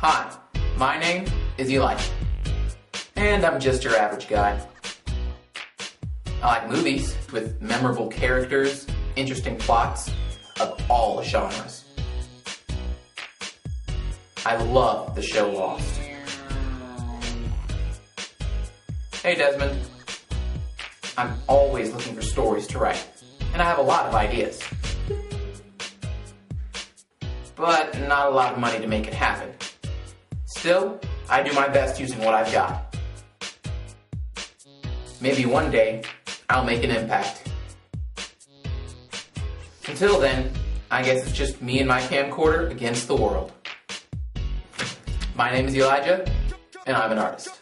Hi, my name is Elijah, and I'm just your average guy. I like movies with memorable characters, interesting plots of all genres. I love the show Lost. Hey Desmond, I'm always looking for stories to write, and I have a lot of ideas. But not a lot of money to make it happen. Still, I do my best using what I've got. Maybe one day, I'll make an impact. Until then, I guess it's just me and my camcorder against the world. My name is Elijah, and I'm an artist.